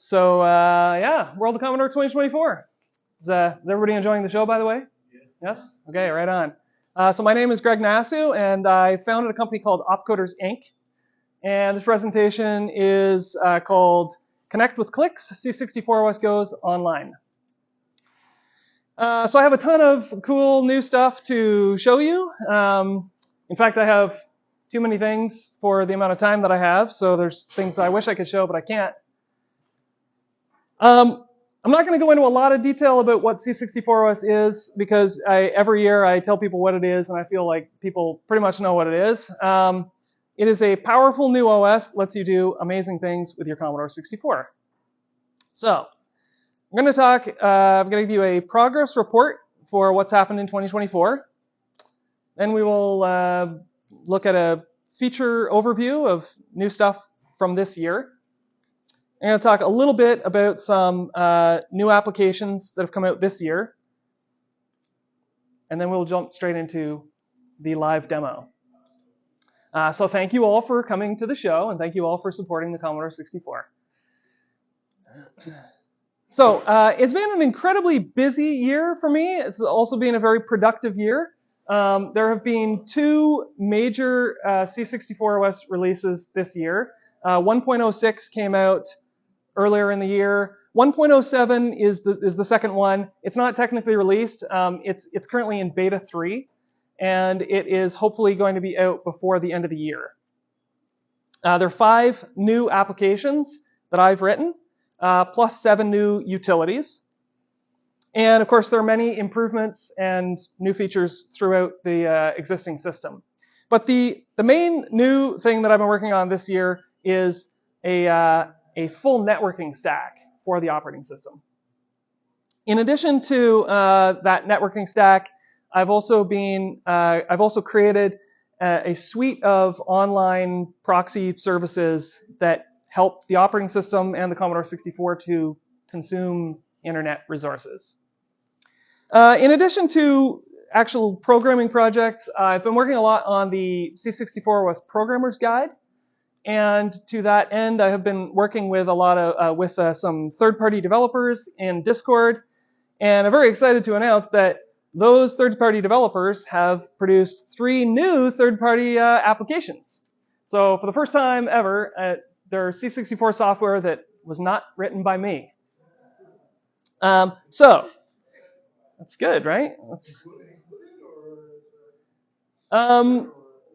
Yeah, World of Commodore 2024. Is everybody enjoying the show, by the way? Yes? Okay, right on. So my name is Greg Naçu, and I founded a company called Opcoders Inc. And this presentation is called Connect with Clicks, C64 OS Goes Online. So I have a ton of cool new stuff to show you. In fact, I have too many things for the amount of time that I have, so there's things I wish I could show, but I can't. I'm not going to go into a lot of detail about what C64 OS is, because every year I tell people what it is, and I feel like people pretty much know what it is. It is a powerful new OS that lets you do amazing things with your Commodore 64. So, I'm going to give you a progress report for what's happened in 2024. Then we will look at a feature overview of new stuff from this year. I'm going to talk a little bit about some new applications that have come out this year. And then we'll jump straight into the live demo. So thank you all for coming to the show, and thank you all for supporting the Commodore 64. So it's been an incredibly busy year for me. It's also been a very productive year. There have been two major C64 OS releases this year. 1.06 came out earlier in the year. 1.07 is the second one. It's not technically released. It's currently in beta 3, and it is hopefully going to be out before the end of the year. There are 5 new applications that I've written, plus 7 new utilities. And of course, there are many improvements and new features throughout the existing system. But the main new thing that I've been working on this year is a full networking stack for the operating system. In addition to that networking stack, I've also created a suite of online proxy services that help the operating system and the Commodore 64 to consume internet resources. In addition to actual programming projects, I've been working a lot on the C64 OS Programmer's Guide. And to that end, I have been working with some third-party developers in Discord, and I'm very excited to announce that those third-party developers have produced 3 new third-party applications. So for the first time ever, there's C64 software that was not written by me. So that's good, right?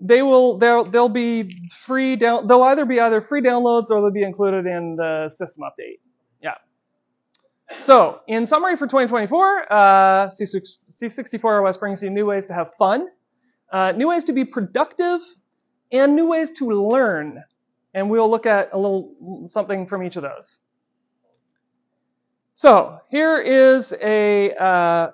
They'll be free. They'll either be free downloads or they'll be included in the system update. Yeah. So in summary for 2024, C64 OS brings you new ways to have fun, new ways to be productive, and new ways to learn. And we'll look at a little something from each of those. So here is a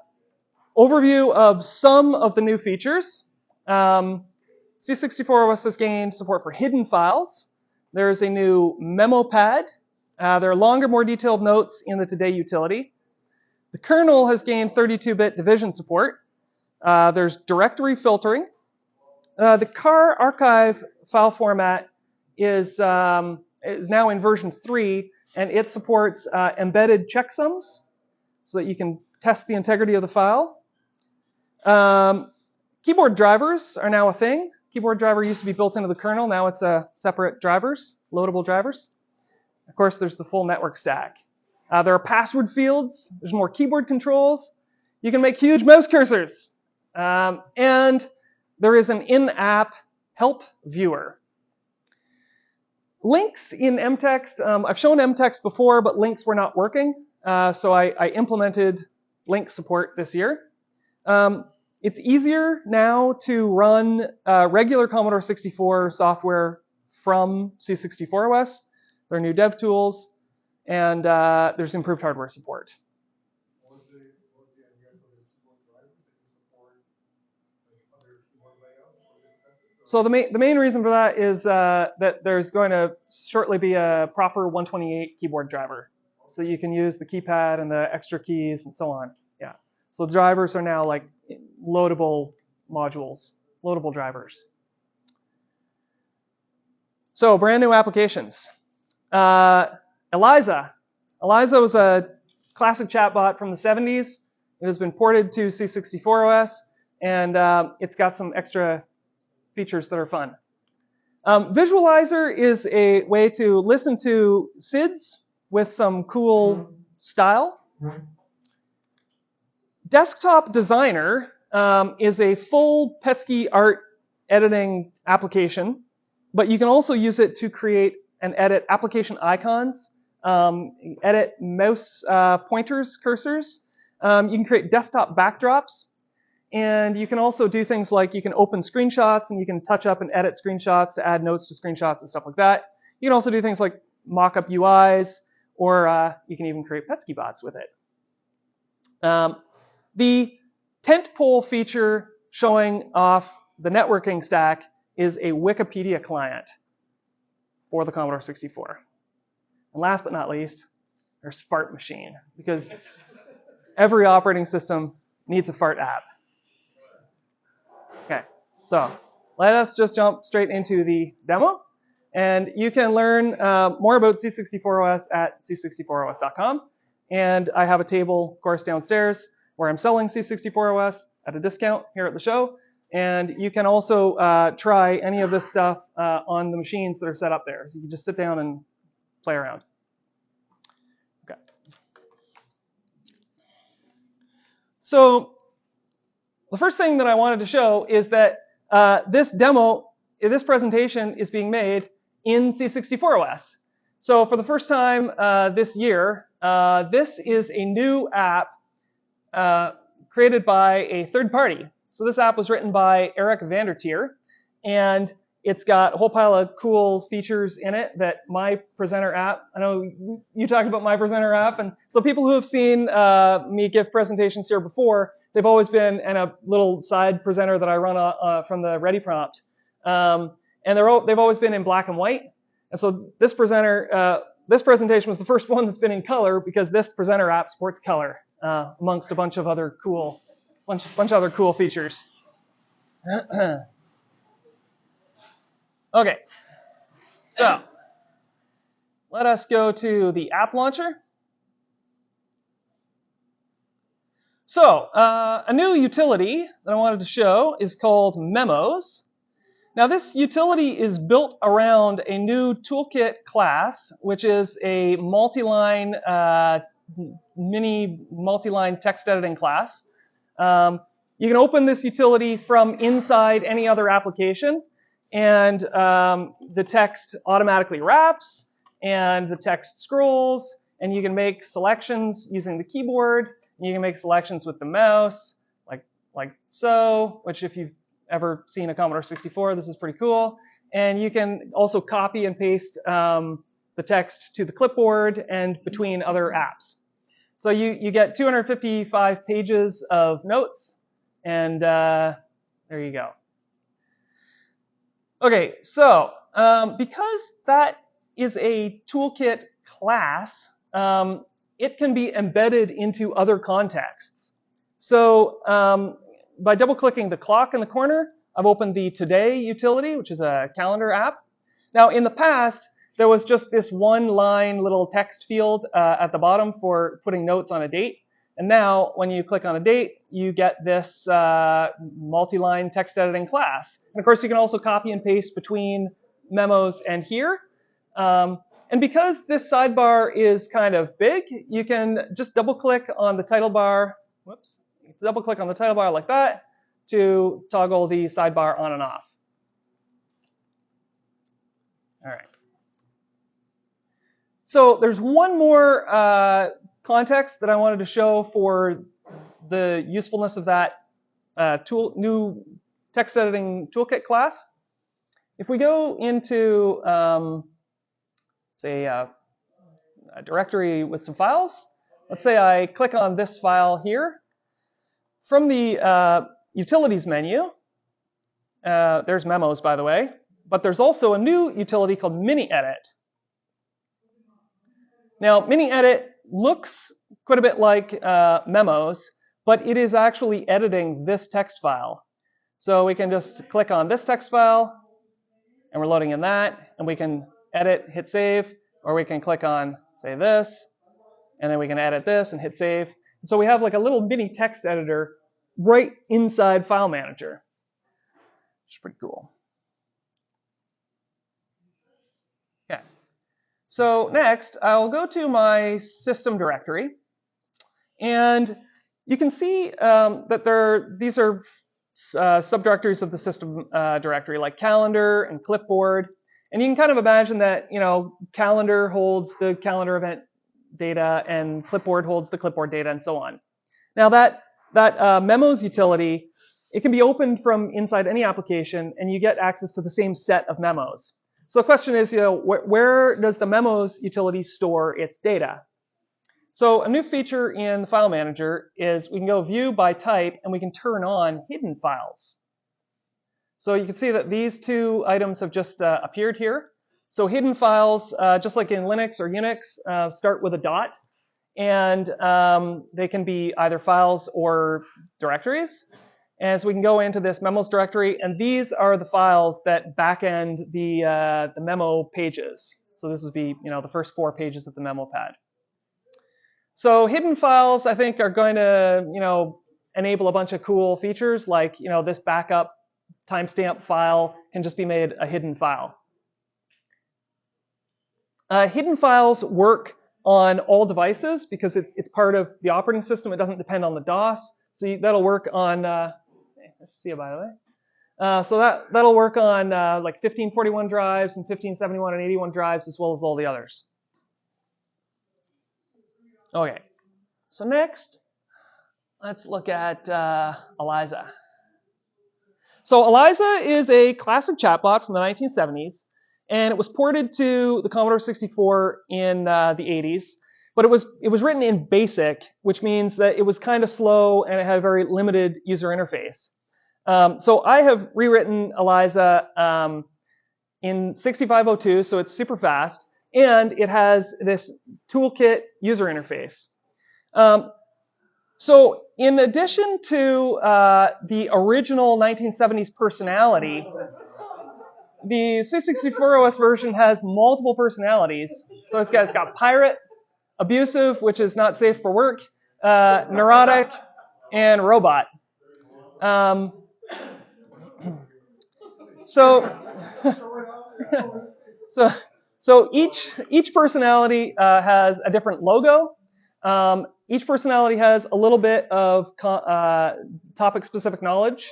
overview of some of the new features. C64 OS has gained support for hidden files. There's a new memo pad. There are longer, more detailed notes in the Today utility. The kernel has gained 32-bit division support. There's directory filtering. The car archive file format is now in version 3, and it supports embedded checksums so that you can test the integrity of the file. Keyboard drivers are now a thing. Keyboard driver used to be built into the kernel. Now it's separate drivers, loadable drivers. Of course, there's the full network stack. There are password fields. There's more keyboard controls. You can make huge mouse cursors. And there is an in-app help viewer. Links in mtext. I've shown mtext before, but links were not working. So I implemented link support this year. It's easier now to run regular Commodore 64 software from C64 OS. There are new dev tools, and there's improved hardware support. So the main reason for that is that there's going to shortly be a proper 128 keyboard driver, so you can use the keypad and the extra keys and so on. Yeah. So drivers are now like loadable modules, loadable drivers. So brand new applications. Eliza Eliza was a classic chatbot from the 70s. It has been ported to C64 OS, and it's got some extra features that are fun. Visualizer is a way to listen to SIDs with some cool style. Desktop Designer is a full Petsky art editing application, but you can also use it to create and edit application icons, edit mouse pointers, cursors. You can create desktop backdrops, and you can also do things like you can open screenshots and you can touch up and edit screenshots to add notes to screenshots and stuff like that. You can also do things like mock-up UIs, or you can even create Petsky bots with it. The tentpole feature showing off the networking stack is a Wikipedia client for the Commodore 64. And last but not least, there's Fart Machine, because every operating system needs a fart app. Okay, so let us just jump straight into the demo. And you can learn more about C64 OS at c64os.com. And I have a table, of course, downstairs where I'm selling C64 OS at a discount here at the show. And you can also try any of this stuff on the machines that are set up there. So you can just sit down and play around. Okay. So the first thing that I wanted to show is that this presentation is being made in C64 OS. So for the first time this year, this is a new app created by a third party. So this app was written by Eric Vanderteer, and it's got a whole pile of cool features in it that My Presenter app, I know you talked about My Presenter app, and so people who have seen me give presentations here before, they've always been in a little side presenter that I run from the Ready prompt. And they've always been in black and white. And so this presentation was the first one that's been in color because this presenter app supports color amongst a bunch of other cool features. Okay, so let us go to the app launcher. So a new utility that I wanted to show is called Memos. Now this utility is built around a new toolkit class, which is a multi-line, mini multi-line text editing class. You can open this utility from inside any other application, and the text automatically wraps, and the text scrolls, and you can make selections using the keyboard, and you can make selections with the mouse, like so, which if you've ever seen a Commodore 64, this is pretty cool. And you can also copy and paste the text to the clipboard and between other apps. So you get 255 pages of notes, and there you go. Okay, so because that is a toolkit class, it can be embedded into other contexts. So by double-clicking the clock in the corner, I've opened the Today utility, which is a calendar app. Now, in the past, there was just this one-line little text field at the bottom for putting notes on a date. And now, when you click on a date, you get this multi-line text editing class. And of course, you can also copy and paste between Memos and here. And because this sidebar is kind of big, you can just double-click on the title bar. Whoops. Double-click on the title bar like that to toggle the sidebar on and off. All right. So there's one more context that I wanted to show for the usefulness of that new text editing toolkit class. If we go into, say, a directory with some files, let's say I click on this file here. From the utilities menu, there's Memos, by the way, but there's also a new utility called Mini-Edit. Now, Mini-Edit looks quite a bit like Memos, but it is actually editing this text file. So we can just click on this text file, and we're loading in that, and we can edit, hit save, or we can click on, say, this, And then we can edit this and hit save. And so we have like a little mini text editor right inside File Manager, which is pretty cool. Okay. So next, I'll go to my system directory. And you can see that these are subdirectories of the system directory, like calendar and clipboard. And you can kind of imagine that, calendar holds the calendar event data and clipboard holds the clipboard data and so on. Now that Memos utility, it can be opened from inside any application and you get access to the same set of memos. So the question is, where does the Memos utility store its data? So a new feature in the File Manager is we can go View by Type, and we can turn on Hidden Files. So you can see that these two items have just appeared here. So hidden files, just like in Linux or Unix, start with a dot, and they can be either files or directories. And so we can go into this Memos directory, and these are the files that backend the memo pages. So this would be the first 4 pages of the memo pad. So hidden files, I think, are going to, enable a bunch of cool features, like, this backup timestamp file can just be made a hidden file. Hidden files work on all devices because it's part of the operating system. It doesn't depend on the DOS. So that'll work on, let's see, by the way. So that'll work on like 1541 drives and 1571 and 81 drives, as well as all the others. Okay, so next, let's look at Eliza. So Eliza is a classic chatbot from the 1970s, and it was ported to the Commodore 64 in the 80s. But it was written in BASIC, which means that it was kind of slow and it had a very limited user interface. So I have rewritten Eliza in 6502, so it's super fast. And it has this toolkit user interface. So in addition to the original 1970s personality, the C64 OS version has multiple personalities. So it's got pirate, abusive, which is not safe for work, neurotic, and robot. So each personality has a different logo. Each personality has a little bit of topic-specific knowledge.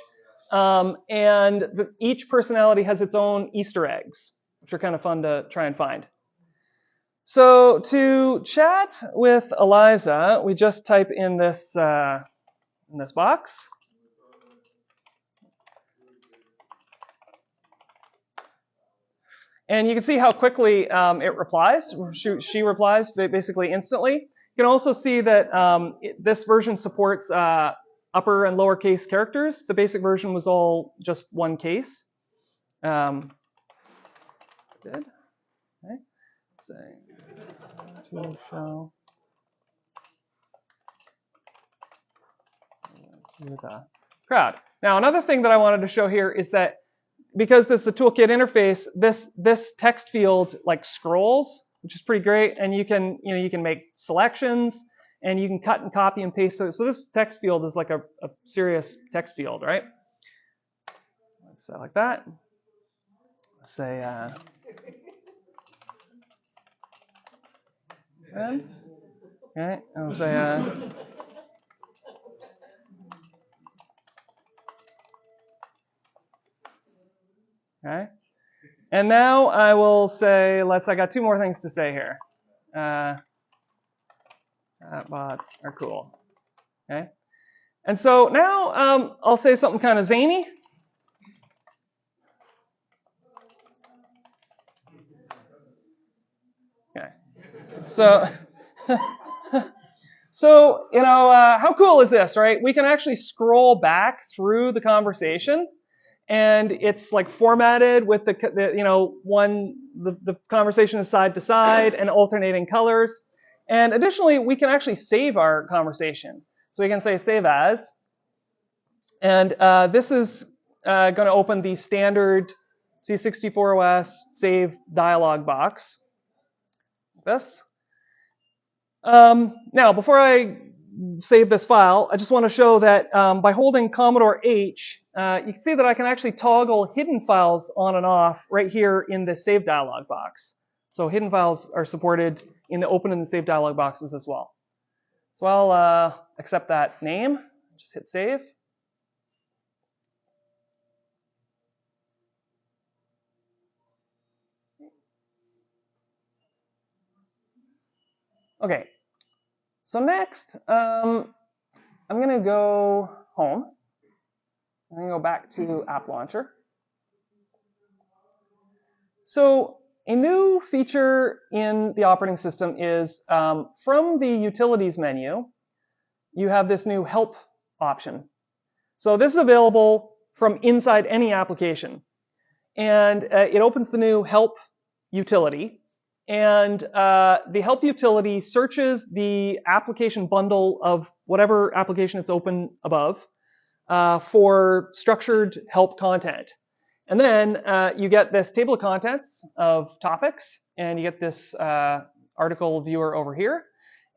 And each personality has its own Easter eggs, which are kind of fun to try and find. So to chat with Eliza, we just type in this box. And you can see how quickly it replies. She replies basically instantly. You can also see that this version supports upper and lowercase characters. The basic version was all just one case. Good. Okay. Say to show to the crowd. Now, another thing that I wanted to show here is that because this is a toolkit interface, this text field like scrolls, which is pretty great, and you can make selections and you can cut and copy and paste it. So this text field is like a serious text field, right? So like that. Say okay, I'll say okay. And now I will say, I got 2 more things to say here. Chatbots are cool. Okay. And so now I'll say something kind of zany. Okay. So, how cool is this, right? We can actually scroll back through the conversation. And it's like formatted with the conversation is side to side and alternating colors. And additionally, we can actually save our conversation. So we can say save as. And this is going to open the standard C64 OS save dialog box. This. Now, before I save this file, I just want to show that by holding Commodore H, you can see that I can actually toggle hidden files on and off right here in the Save dialog box. So hidden files are supported in the Open and the Save dialog boxes as well. So I'll accept that name, just hit Save. Okay, so next, I'm going to go home. I'm going to go back to App Launcher. So a new feature in the operating system is from the Utilities menu, you have this new Help option. So this is available from inside any application. And it opens the new Help utility. And the Help utility searches the application bundle of whatever application it's open above for structured help content. And then you get this table of contents of topics, and you get this article viewer over here.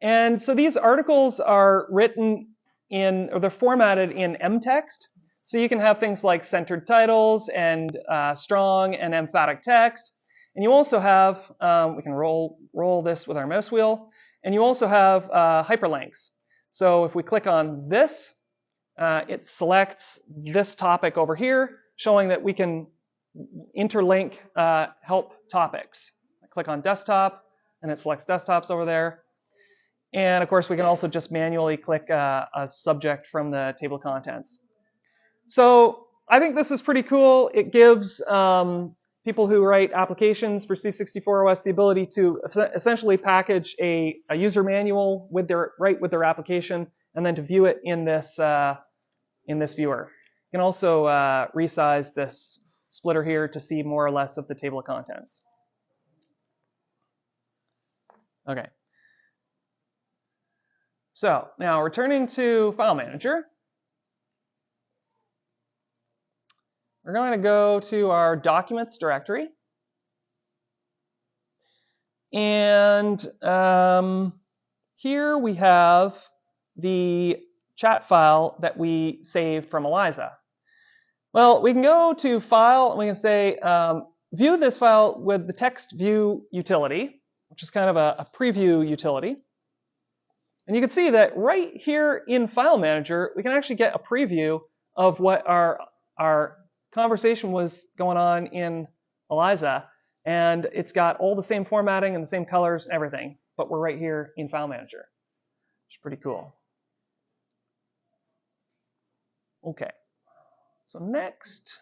And so these articles are written in, or they're formatted in mtext. So you can have things like centered titles and strong and emphatic text. And you also have, we can roll this with our mouse wheel, and you also have hyperlinks. So if we click on this, it selects this topic over here, showing that we can interlink help topics. I click on desktop, and it selects desktops over there. And of course, we can also just manually click a subject from the table of contents. So I think this is pretty cool. It gives people who write applications for C64 OS the ability to essentially package a user manual with their application, and then to view it in this viewer. You can also resize this splitter here to see more or less of the table of contents. Okay. So now returning to File Manager, we're going to go to our Documents directory. And here we have the chat file that we saved from Eliza. Well, we can go to File, and we can say, view this file with the text view utility, which is kind of a preview utility. And you can see that right here in File Manager, we can actually get a preview of what our conversation was going on in Eliza. And it's got all the same formatting and the same colors and everything, but we're right here in File Manager, which is pretty cool. Okay, so next,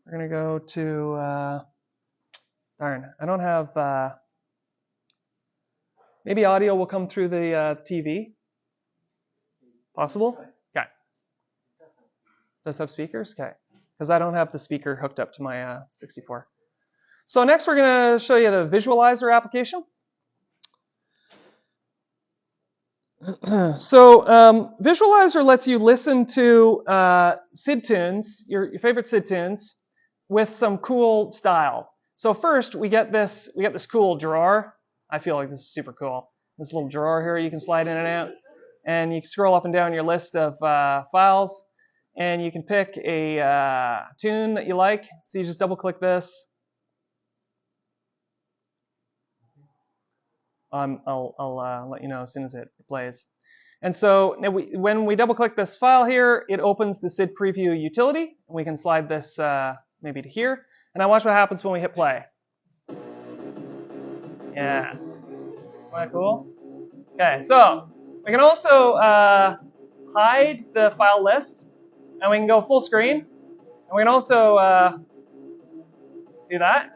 we're going to go to, darn, I don't have, maybe audio will come through the TV? Possible? Okay. Does have speakers? Okay. Because I don't have the speaker hooked up to my 64. So next we're going to show you the visualizer application. So visualizer lets you listen to SID tunes, your favorite SID tunes, with some cool style. So first we get this cool drawer. I feel like this is super cool. This little drawer here you can slide in and out, and you can scroll up and down your list of files, and you can pick a tune that you like. So you just double click this. I'll let you know as soon as it plays. And so now when we double click this file here, it opens the SID preview utility, and we can slide this maybe to here. And now watch what happens when we hit play. Yeah. Isn't that cool? Okay, so we can also hide the file list, and we can go full screen. And we can also do that.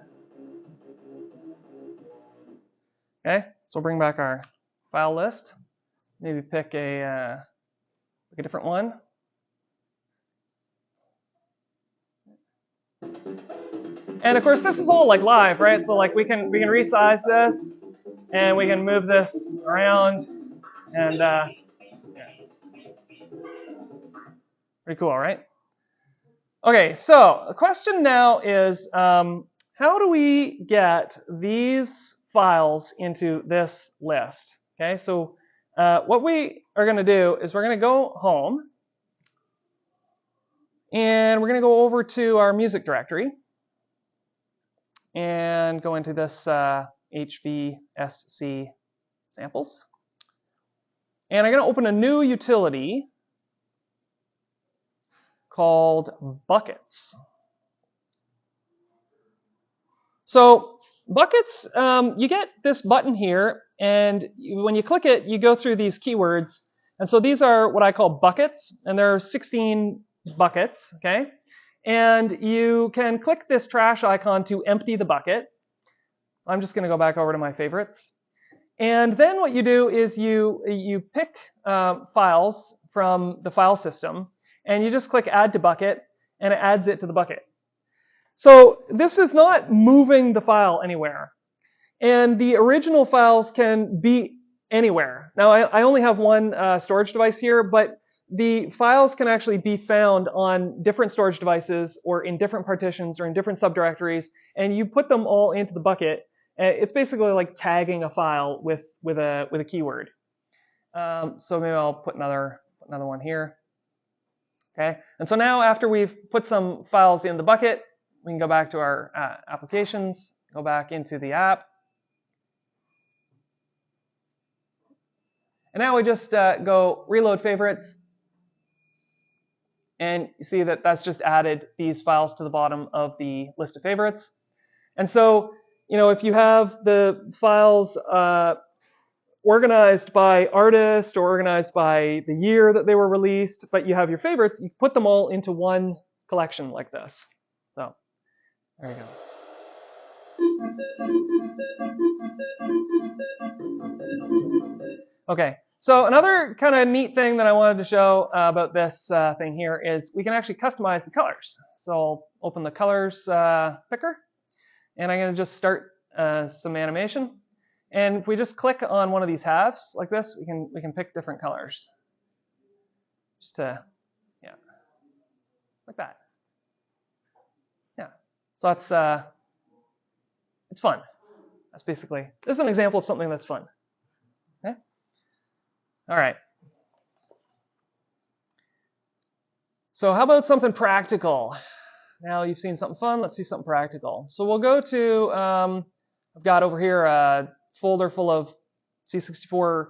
Okay, so we'll bring back our file list. Maybe pick a different one. And of course, this is all like live, right? So like we can resize this, and we can move this around, and yeah. Pretty cool, right? Okay, so the question now is, how do we get these files into this list? Okay, so what we are going to do is we're going to go home, and we're going to go over to our music directory and go into this HVSC samples. And I'm going to open a new utility called buckets. So buckets, you get this button here, and when you click it, you go through these keywords. And so these are what I call buckets, and there are 16 buckets, okay? And you can click this trash icon to empty the bucket. I'm just going to go back over to my favorites. And then what you do is you pick files from the file system, and you just click Add to Bucket, and it adds it to the bucket. So this is not moving the file anywhere. And the original files can be anywhere. Now, I only have one storage device here, but the files can actually be found on different storage devices or in different partitions or in different subdirectories, and you put them all into the bucket. It's basically like tagging a file with a keyword. So maybe I'll put another one here. Okay, and so now after we've put some files in the bucket, we can go back to our applications, go back into the app. And now we just go reload favorites. And you see that that's just added these files to the bottom of the list of favorites. And so, you know, if you have the files organized by artist or organized by the year that they were released, but you have your favorites, you put them all into one collection like this. So, there you go. Okay, so another kind of neat thing that I wanted to show about this thing here is we can actually customize the colors. So I'll open the colors picker, and I'm going to just start some animation. And if we just click on one of these halves like this, we can pick different colors. Just to, yeah, like that. Yeah, so that's it's fun. That's basically, this is an example of something that's fun. Okay. All right. So how about something practical? Now you've seen something fun, let's see something practical. So we'll go to, I've got over here a folder full of C64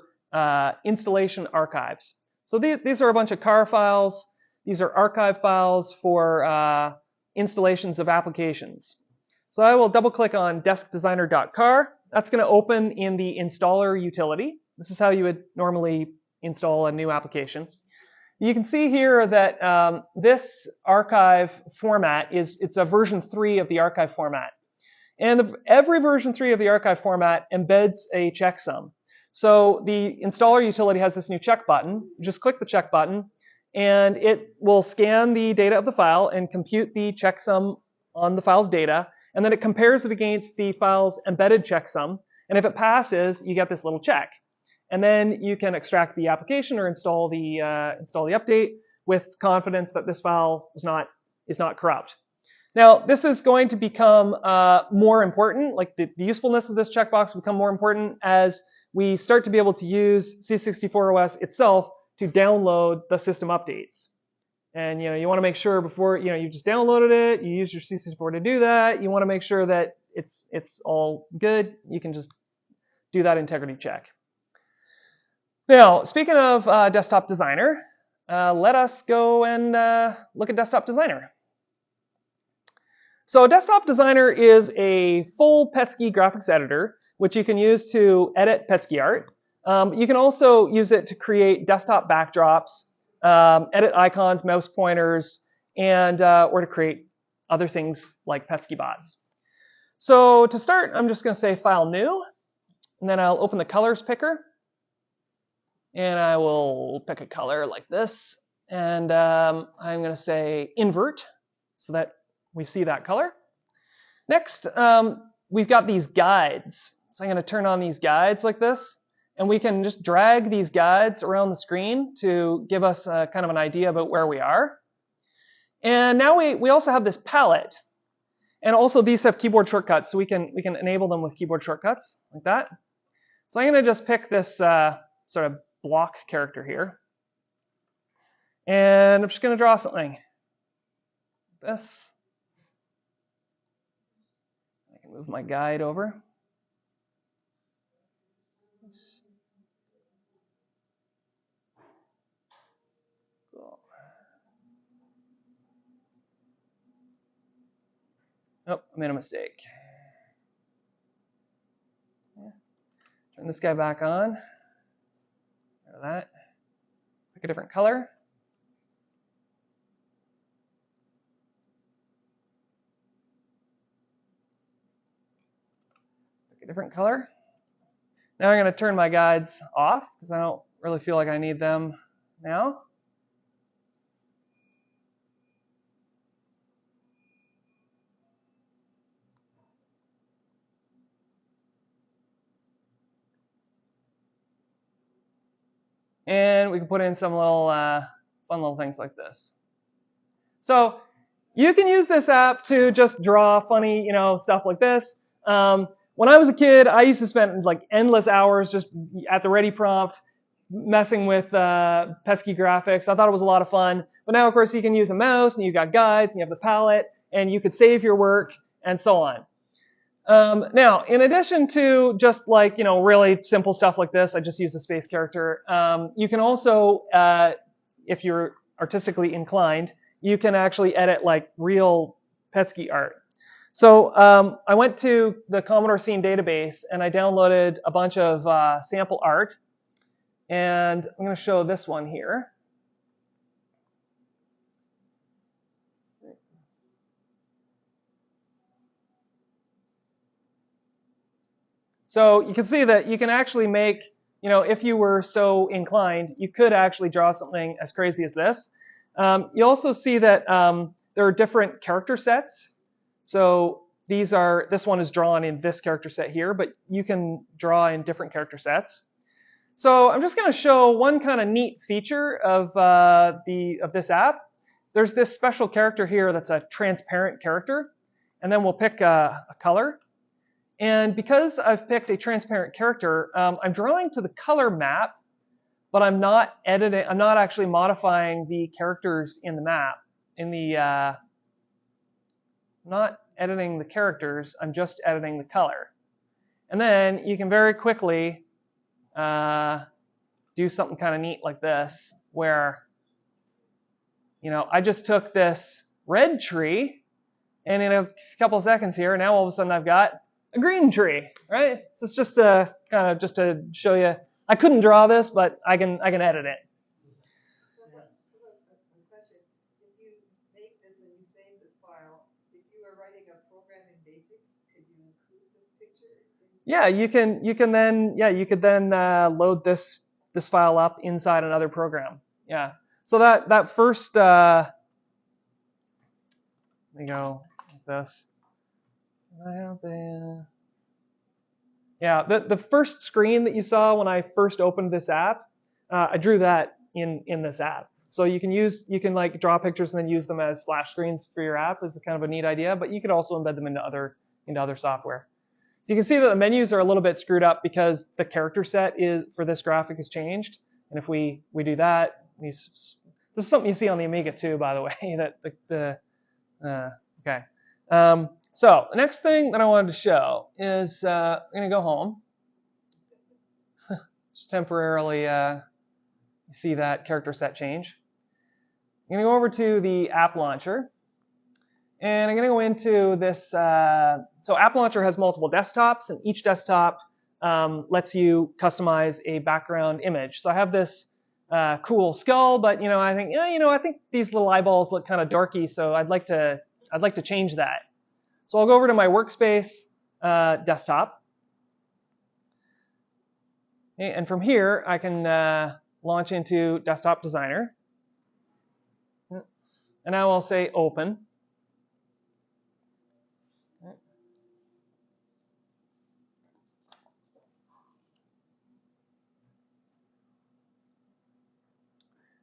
installation archives. So these are a bunch of car files. These are archive files for installations of applications. So I will double click on deskdesigner.car. That's going to open in the installer utility. This is how you would normally install a new application. You can see here that this archive format it's a version 3 of the archive format. And every version 3 of the archive format embeds a checksum. So the installer utility has this new check button. You just click the check button, and it will scan the data of the file and compute the checksum on the file's data. And then it compares it against the file's embedded checksum. And if it passes, you get this little check. And then you can extract the application or install the update with confidence that this file is not corrupt. Now, this is going to become more important, like the usefulness of this checkbox will become more important as we start to be able to use C64 OS itself to download the system updates. And you want to make sure before you just downloaded it, you use your C64 to do that. You want to make sure that it's all good. You can just do that integrity check. Now, speaking of Desktop Designer, let us go and look at Desktop Designer. So Desktop Designer is a full Petsky graphics editor, which you can use to edit Petsky art. You can also use it to create desktop backdrops, edit icons, mouse pointers, and or to create other things like Petsky bots. So to start, I'm just going to say File New, and then I'll open the Colors picker, and I will pick a color like this, and I'm going to say Invert, so that we see that color. Next, we've got these guides. So I'm going to turn on these guides like this. And we can just drag these guides around the screen to give us kind of an idea about where we are. And now we also have this palette. And also these have keyboard shortcuts, so we can enable them with keyboard shortcuts like that. So I'm going to just pick this sort of block character here. And I'm just going to draw something. This. I can move my guide over. Cool. Oh, I made a mistake. Yeah. Turn this guy back on. Like that. Pick a different color. Pick a different color. Now I'm going to turn my guides off because I don't really feel like I need them now. And we can put in some little fun little things like this. So you can use this app to just draw funny, stuff like this. When I was a kid, I used to spend like endless hours just at the ready prompt messing with pesky graphics. I thought it was a lot of fun. But now, of course, you can use a mouse, and you've got guides, and you have the palette, and you could save your work, and so on. Now, in addition to just like, really simple stuff like this, I just use a space character. You can also, if you're artistically inclined, you can actually edit like real Petsky art. So I went to the Commodore Scene database and I downloaded a bunch of sample art. And I'm going to show this one here. So you can see that you can actually make, if you were so inclined, you could actually draw something as crazy as this. You also see that there are different character sets. So this one is drawn in this character set here, but you can draw in different character sets. So I'm just going to show one kind of neat feature of this app. There's this special character here that's a transparent character, and then we'll pick a color. And because I've picked a transparent character, I'm drawing to the color map, but I'm not editing. I'm not actually modifying the characters in the map. I'm not editing the characters. I'm just editing the color. And then you can very quickly do something kind of neat like this, where I just took this red tree, and in a couple of seconds here, now all of a sudden I've got a green tree, right? So it's just kind of just to show you. I couldn't draw this, but I can edit it. Question. If you make this and you save this file, if you are writing a program in BASIC, could you include this picture? Yeah, you could then load this file up inside another program. Yeah. So that first let me go like this. Yeah, the first screen that you saw when I first opened this app, I drew that in this app. So you can like draw pictures and then use them as splash screens for your app is kind of a neat idea, but you could also embed them into other software. So you can see that the menus are a little bit screwed up because the character set for this graphic has changed. And if we do that, this is something you see on the Amiga too, by the way. Okay. So the next thing that I wanted to show is I'm going to go home. Just temporarily see that character set change. I'm going to go over to the App Launcher. And I'm going to go into this. So App Launcher has multiple desktops, and each desktop lets you customize a background image. So I have this cool skull, but I think these little eyeballs look kind of dorky, so I'd like to change that. So I'll go over to my workspace desktop. Okay, and from here, I can launch into Desktop Designer. And now I'll say Open.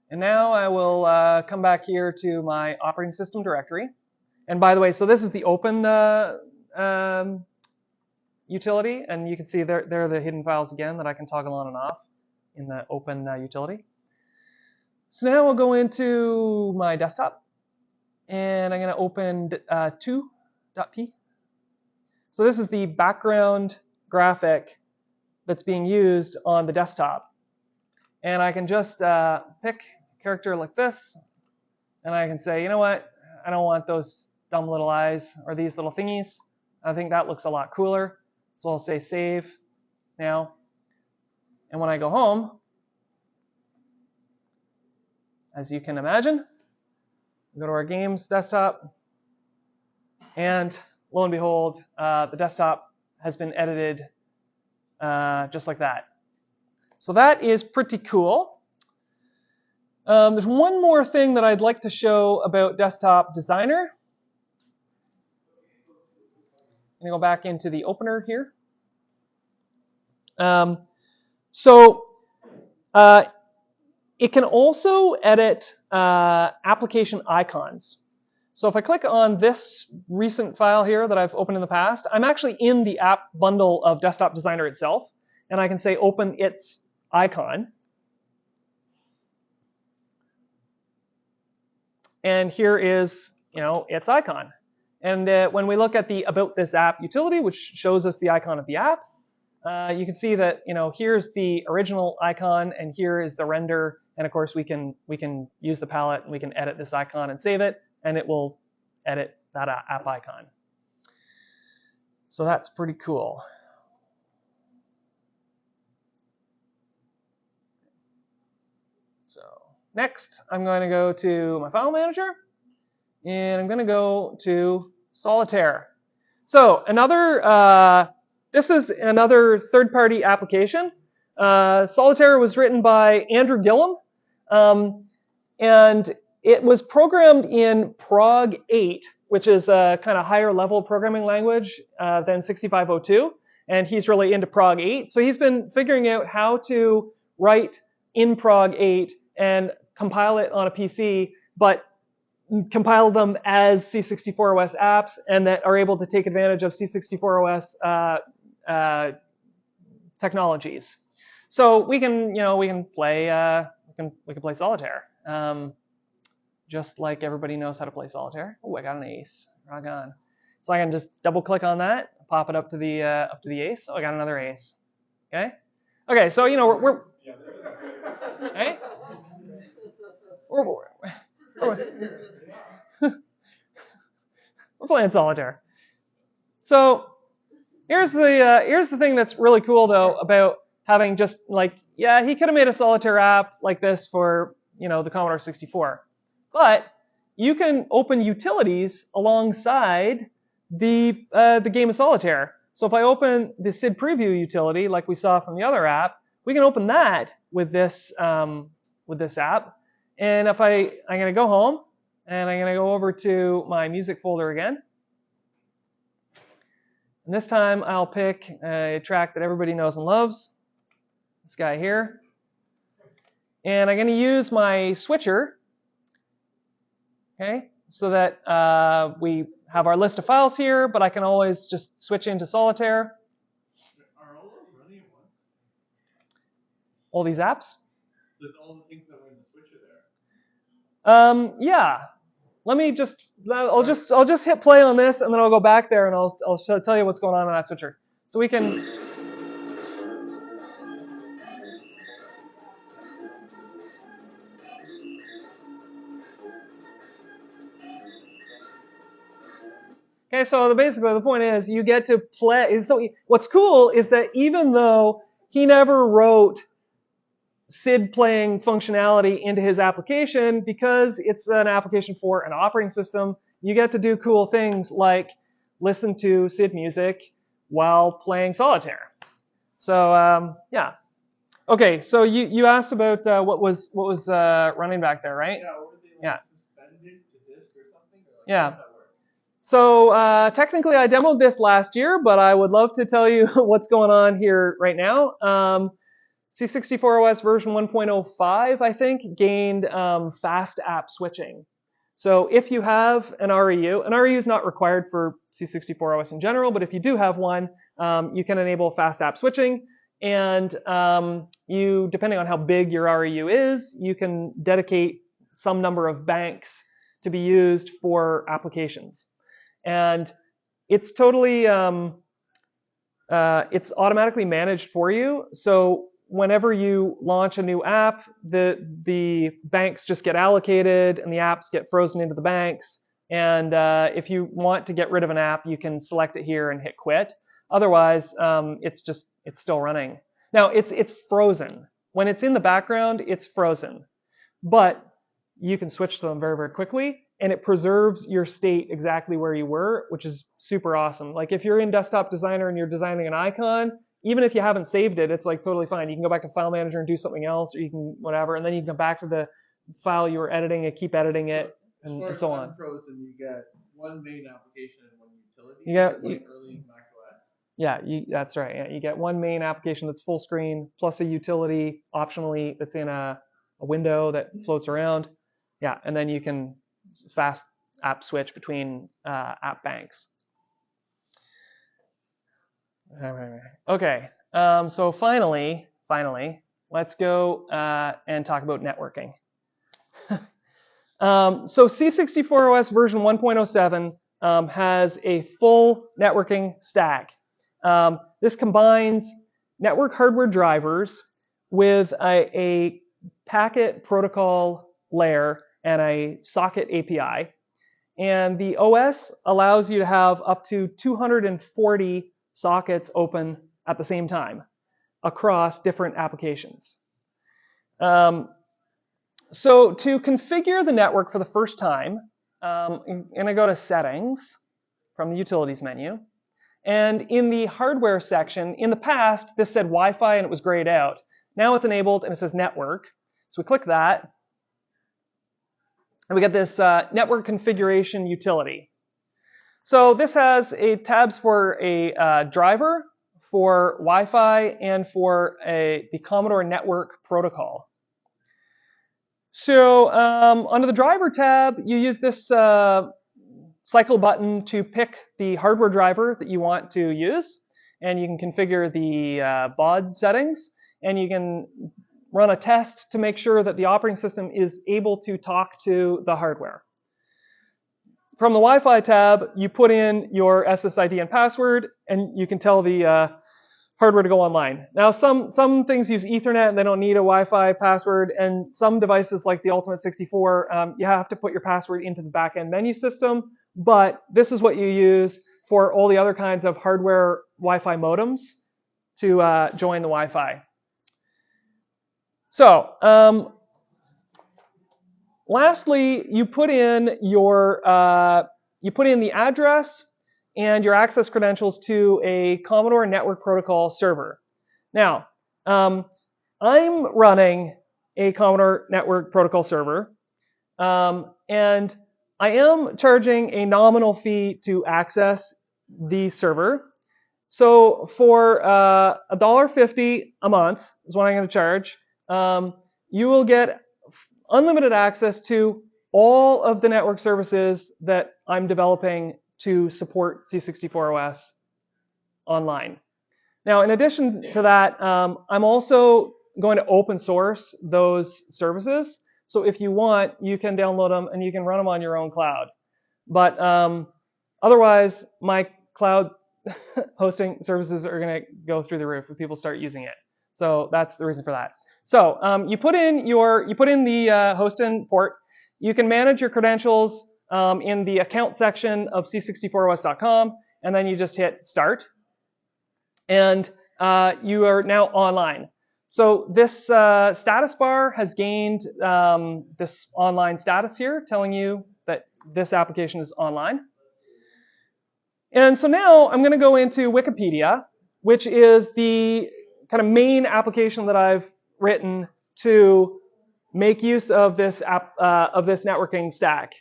And now I will come back here to my operating system directory. And by the way, so this is the open utility, and you can see there are the hidden files again that I can toggle on and off in the open utility. So now we'll go into my desktop, and I'm going to open 2.p. So this is the background graphic that's being used on the desktop. And I can just pick a character like this, and I can say, you know what, I don't want those dumb little eyes or these little thingies. I think that looks a lot cooler. So I'll say save now. And when I go home, as you can imagine, we go to our games desktop, and lo and behold, the desktop has been edited just like that. So that is pretty cool. There's one more thing that I'd like to show about Desktop Designer. I'm going to go back into the opener here. It can also edit application icons. So if I click on this recent file here that I've opened in the past, I'm actually in the app bundle of Desktop Designer itself, and I can say open its icon. And here is, its icon. And when we look at the About This App utility, which shows us the icon of the app, you can see that here's the original icon, and here is the render. And of course, we can use the palette, and we can edit this icon and save it, and it will edit that app icon. So that's pretty cool. So next, I'm going to go to my file manager, and I'm going to go to Solitaire. So this is another third-party application. Solitaire was written by Andrew Gillum, and it was programmed in Prog 8, which is a kind of higher level programming language than 6502, and he's really into Prog 8. So he's been figuring out how to write in Prog 8 and compile it on a PC, but compile them as C64 OS apps, and that are able to take advantage of C64 OS technologies. So we can play Solitaire, just like everybody knows how to play Solitaire. Oh, I got an ace. Rock on. So I can just double click on that, pop it up to the ace. Oh, I got another ace. Okay. Okay. So we're okay. We're playing Solitaire. So here's the thing that's really cool though about having just he could have made a Solitaire app like this for the Commodore 64, but you can open utilities alongside the game of Solitaire. So if I open the SID preview utility like we saw from the other app, we can open that with this app. And if I'm going to go home, and I'm going to go over to my music folder again. And this time I'll pick a track that everybody knows and loves, this guy here. And I'm going to use my switcher, okay, so that we have our list of files here, but I can always just switch into Solitaire. Are all those running at once? All these apps? With all the things that were in the switcher there? Yeah. I'll just hit play on this, and then I'll go back there, and I'll tell you what's going on in that switcher. So we can. Okay, so basically the point is you get to play. So what's cool is that even though he never wrote SID playing functionality into his application, because it's an application for an operating system, you get to do cool things like listen to SID music while playing Solitaire. So yeah. Okay, so you asked about what was running back there, right? Yeah, were they Yeah. suspended to disk or something? Or Yeah. how does that work? So technically I demoed this last year, but I would love to tell you what's going on here right now. C64 OS version 1.05, I think, gained fast app switching. So if you have an REU is not required for C64 OS in general, but if you do have one, you can enable fast app switching. And you, depending on how big your REU is, you can dedicate some number of banks to be used for applications. And it's totally, it's automatically managed for you. So whenever you launch a new app, the banks just get allocated and the apps get frozen into the banks. And if you want to get rid of an app, you can select it here and hit quit. Otherwise, it's still running. Now, it's frozen. When it's in the background, it's frozen. But you can switch to them very, very quickly, and it preserves your state exactly where you were, which is super awesome. Like if you're in Desktop Designer and you're designing an icon, even if you haven't saved it, it's like totally fine. You can go back to File Manager and do something else, or you can whatever, and then you can come back to the file you were editing and keep editing it, and so on. Unfrozen, you get one main application and one utility. You get, early Mac OS. Yeah, that's right. Yeah, you get one main application that's full screen, plus a utility optionally that's in a window that floats around. Yeah, and then you can fast app switch between app banks. Okay, so finally, let's go and talk about networking. So C64 OS version 1.07 has a full networking stack. This combines network hardware drivers with a packet protocol layer and a socket API. And the OS allows you to have up to 240 sockets open at the same time across different applications. So to configure the network for the first time, I'm going to go to Settings from the Utilities menu. And in the hardware section, in the past, this said Wi-Fi and it was grayed out. Now it's enabled and it says Network. So we click that. And we get this network configuration utility. So this has tabs for a driver, for Wi-Fi, and for the Commodore network protocol. So under the driver tab, you use this cycle button to pick the hardware driver that you want to use. And you can configure the baud settings. And you can run a test to make sure that the operating system is able to talk to the hardware. From the Wi-Fi tab, you put in your SSID and password, and you can tell the hardware to go online. Now, some things use Ethernet, and they don't need a Wi-Fi password, and some devices like the Ultimate 64, you have to put your password into the back-end menu system, but this is what you use for all the other kinds of hardware Wi-Fi modems to join the Wi-Fi. So, lastly, you put in the address and your access credentials to a Commodore Network Protocol server. Now, I'm running a Commodore Network Protocol server, and I am charging a nominal fee to access the server. So for $1.50 a month is what I'm going to charge. You will get unlimited access to all of the network services that I'm developing to support C64 OS online. Now, in addition to that, I'm also going to open source those services. So if you want, you can download them and you can run them on your own cloud. But otherwise, my cloud hosting services are going to go through the roof if people start using it. So that's the reason for that. So you put in the hosting port. You can manage your credentials in the account section of c64os.com, and then you just hit start, and you are now online. So this status bar has gained this online status here, telling you that this application is online. And so now I'm going to go into Wikipedia, which is the kind of main application that I've written to make use of this networking stack.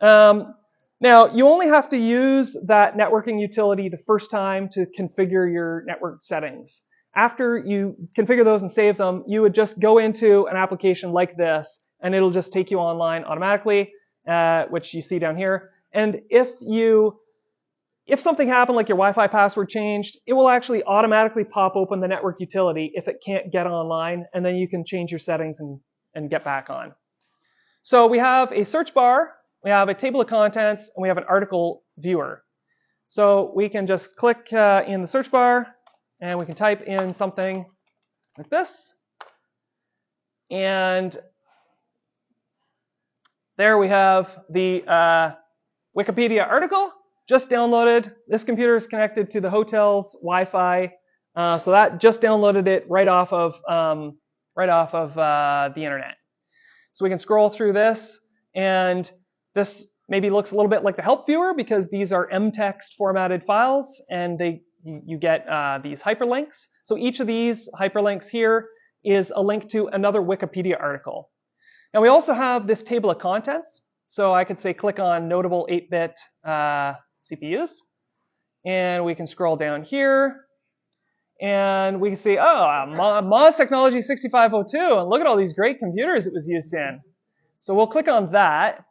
Now, you only have to use that networking utility the first time to configure your network settings. After you configure those and save them, you would just go into an application like this, and it'll just take you online automatically, which you see down here. And if you if something happened, like your Wi-Fi password changed, it will actually automatically pop open the network utility if it can't get online, and then you can change your settings and get back on. So we have a search bar, we have a table of contents, and we have an article viewer. So we can just click in the search bar, and we can type in something like this. And there we have the Wikipedia article just downloaded. This computer is connected to the hotel's Wi-Fi, so that just downloaded it right off of the internet. So we can scroll through this, and this maybe looks a little bit like the help viewer because these are mtext formatted files, and you get these hyperlinks. So each of these hyperlinks here is a link to another Wikipedia article. Now we also have this table of contents. So I could say click on notable 8-bit CPUs, and we can scroll down here, and we can see, oh, Moz Technology 6502, and look at all these great computers it was used in. So we'll click on that,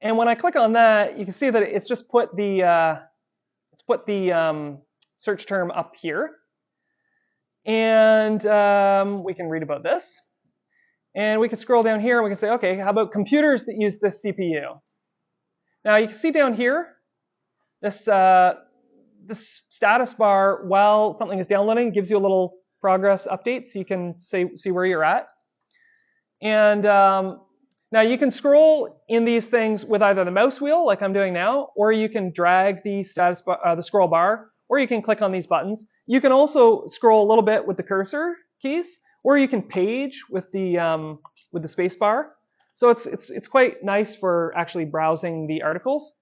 and when I click on that, you can see that it's just put the search term up here, and we can read about this. And we can scroll down here and we can say, okay, how about computers that use this CPU? Now you can see down here, this status bar, while something is downloading, gives you a little progress update so you can see where you're at. And now you can scroll in these things with either the mouse wheel, like I'm doing now, or you can drag the status bar, the scroll bar, or you can click on these buttons. You can also scroll a little bit with the cursor keys, or you can page with the space bar. So it's quite nice for actually browsing the articles.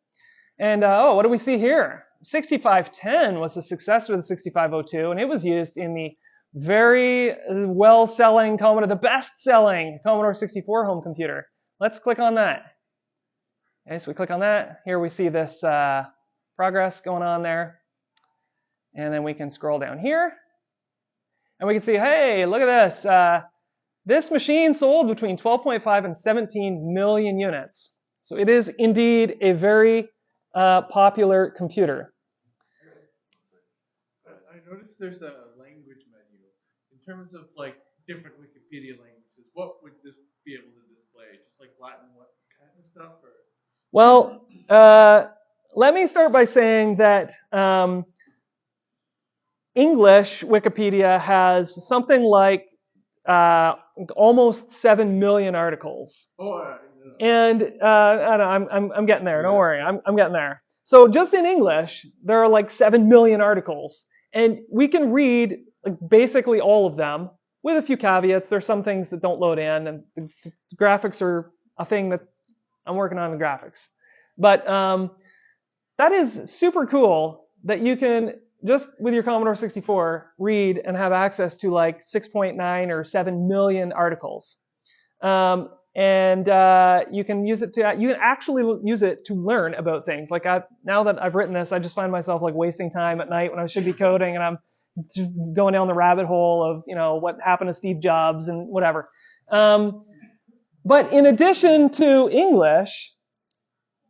And oh, what do we see here? 6510 was the successor of the 6502, and it was used in the very well-selling Commodore, the best-selling Commodore 64 home computer. Let's click on that. Okay, so we click on that. Here we see this progress going on there. And then we can scroll down here. And we can see, hey, look at this. This machine sold between 12.5 and 17 million units. So it is indeed a very popular computer. I noticed there's a language menu. In terms of like different Wikipedia languages, what would this be able to display? Just like Latin, what kind of stuff? Or? Well, let me start by saying that English Wikipedia has something like almost 7 million articles. Oh, and I don't know, I'm getting there. Don't worry, I'm getting there. So just in English, there are like 7 million articles, and we can read like basically all of them with a few caveats. There's some things that don't load in, and the graphics are a thing that I'm working on the graphics. But that is super cool that you can just with your Commodore 64 read and have access to like 6.9 or 7 million articles. And you can use it to, you can actually use it to learn about things. Like now that I've written this, I just find myself like wasting time at night when I should be coding, and I'm going down the rabbit hole of, you know, what happened to Steve Jobs and whatever. But in addition to English,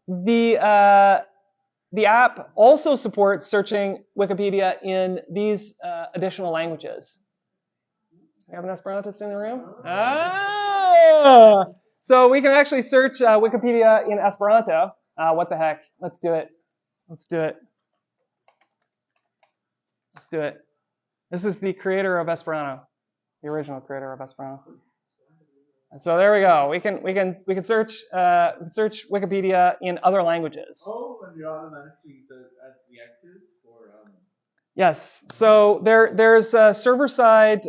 the app also supports searching Wikipedia in these additional languages. Do we have an Esperantist in the room? Ah! So we can actually search Wikipedia in Esperanto. What the heck? Let's do it. Let's do it. Let's do it. This is the creator of Esperanto, the original creator of Esperanto. And so there we go. We can search Wikipedia in other languages. Oh, and you automatically add the X's for. Yes. So there's a server-side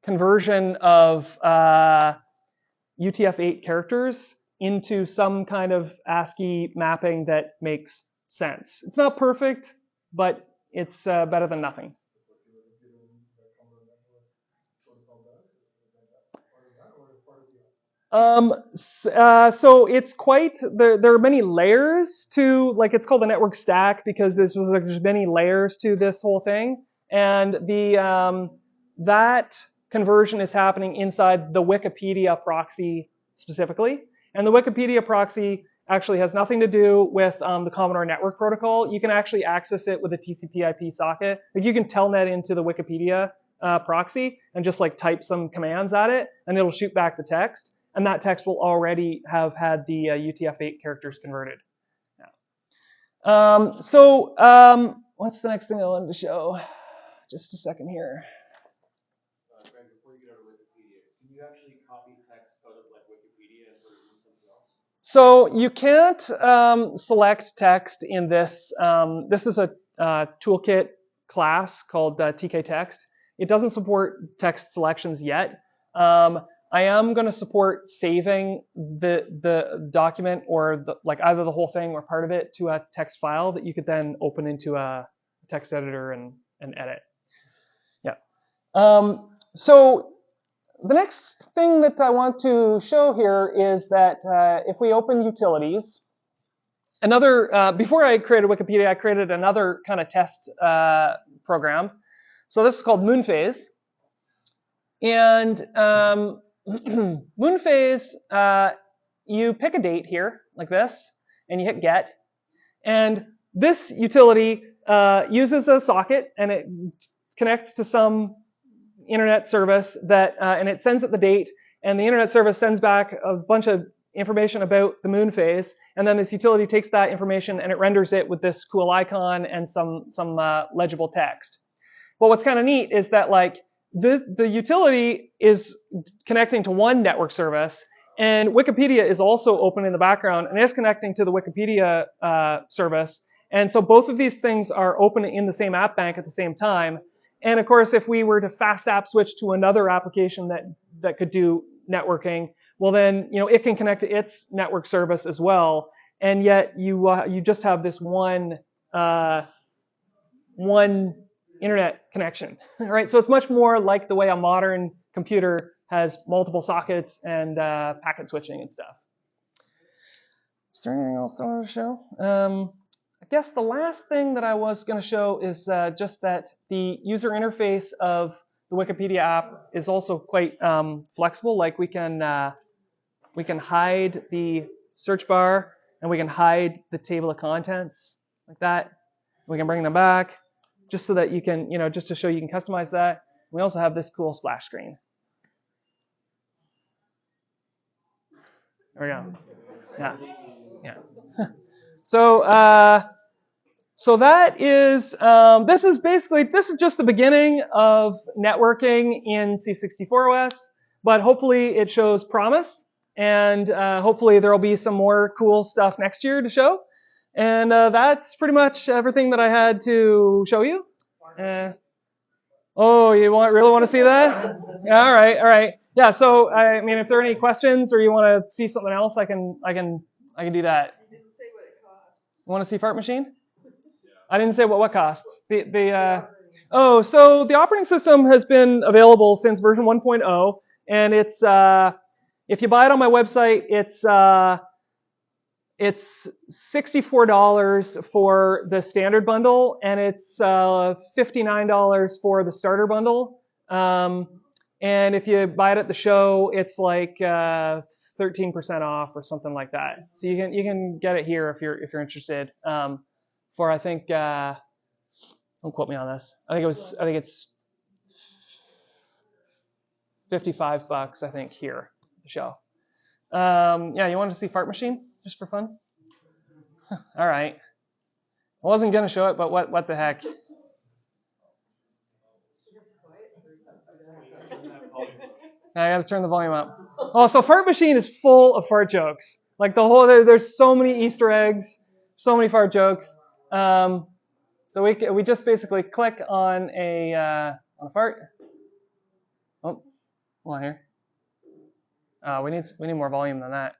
conversion of UTF-8 characters into some kind of ASCII mapping that makes sense. It's not perfect, but it's better than nothing. So it's quite, there are many layers to, like, it's called a network stack because there's many layers to this whole thing. And that conversion is happening inside the Wikipedia proxy specifically. And the Wikipedia proxy actually has nothing to do with the Commodore network protocol. You can actually access it with a TCP/IP socket. Like you can telnet into the Wikipedia proxy and just like type some commands at it, and it'll shoot back the text. And that text will already have had the UTF-8 characters converted. Yeah. What's the next thing I wanted to show? Just a second here. Greg, before you get out of Wikipedia, can you actually copy text out of like Wikipedia and put it in something else? So you can't select text in this. This is a toolkit class called TK Text. It doesn't support text selections yet. I am going to support saving the document or like either the whole thing or part of it to a text file that you could then open into a text editor and edit. Yeah. So the next thing that I want to show here is that if we open utilities, before I created Wikipedia, I created another kind of test program. So this is called MoonPhase. And MoonPhase, you pick a date here, like this, and you hit get. And this utility uses a socket, and it connects to some internet service and it sends it the date, and the internet service sends back a bunch of information about the MoonPhase, and then this utility takes that information and it renders it with this cool icon and some legible text. But what's kind of neat is that like the utility is connecting to one network service, and Wikipedia is also open in the background and is connecting to the Wikipedia service. And so both of these things are open in the same app bank at the same time. And of course, if we were to fast app switch to another application that could do networking, well then, it can connect to its network service as well. And yet you just have this one internet connection, right? So it's much more like the way a modern computer has multiple sockets and packet switching and stuff. Is there anything else I want to show? I guess the last thing that I was going to show is just that the user interface of the Wikipedia app is also quite flexible. Like we can hide the search bar, and we can hide the table of contents like that. We can bring them back just so that you can, just to show you can customize that. We also have this cool splash screen. There we go. Yeah. So that is, this is just the beginning of networking in C64 OS, but hopefully it shows promise, and hopefully there will be some more cool stuff next year to show. And that's pretty much everything that I had to show you. Oh, you really want to see that? Yeah, all right. Yeah, so I mean, if there are any questions or you want to see something else, I can do that. You didn't say what it cost. You want to see Fart Machine? I didn't say what costs. So the operating system has been available since version 1.0, and it's if you buy it on my website, it's $64 for the standard bundle, and it's $59 for the starter bundle. And if you buy it at the show, it's like 13% off or something like that. So you can get it here if you're interested. For I think don't quote me on this. I think it's $55. I think here at the show. Yeah, you wanted to see Fart Machine just for fun? All right. I wasn't gonna show it, but what the heck? I gotta turn the volume up. Oh, so Fart Machine is full of fart jokes. Like there's so many Easter eggs, so many fart jokes. So we just basically click on a fart. Oh, hold on here. We need more volume than that.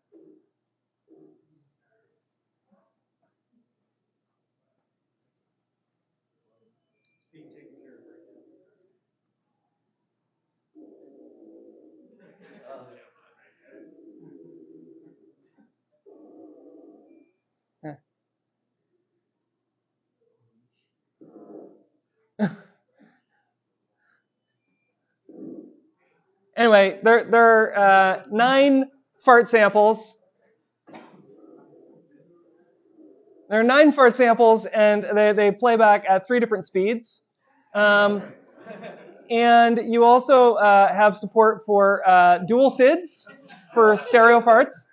Anyway, there are 9 fart samples. There are 9 fart samples, and they play back at 3 different speeds. And you also have support for dual SIDs for stereo farts.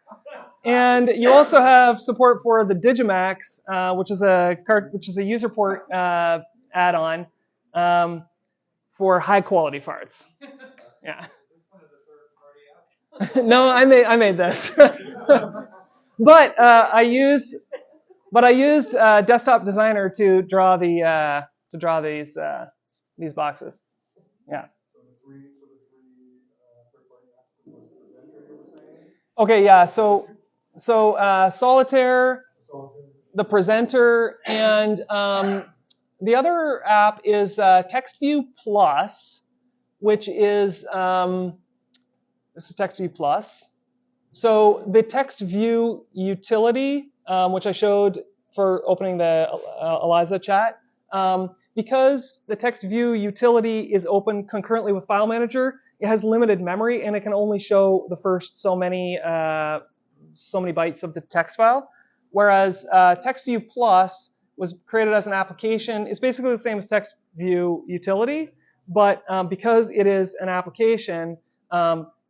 And you also have support for the Digimax, which is a user port add-on for high quality farts. Yeah. Is this one of the third-party apps? No, I made this. But I used Desktop Designer to draw these boxes. Yeah. So the three third-party apps was Presenter, you were saying? Okay, yeah. So Solitaire, the Presenter, and the other app is TextView Plus, which is this is TextView Plus. So the TextView utility, which I showed for opening the Eliza chat, because the TextView utility is open concurrently with File Manager, it has limited memory and it can only show the first so many bytes of the text file. Whereas TextView Plus was created as an application. It's basically the same as TextView utility, but because it is an application,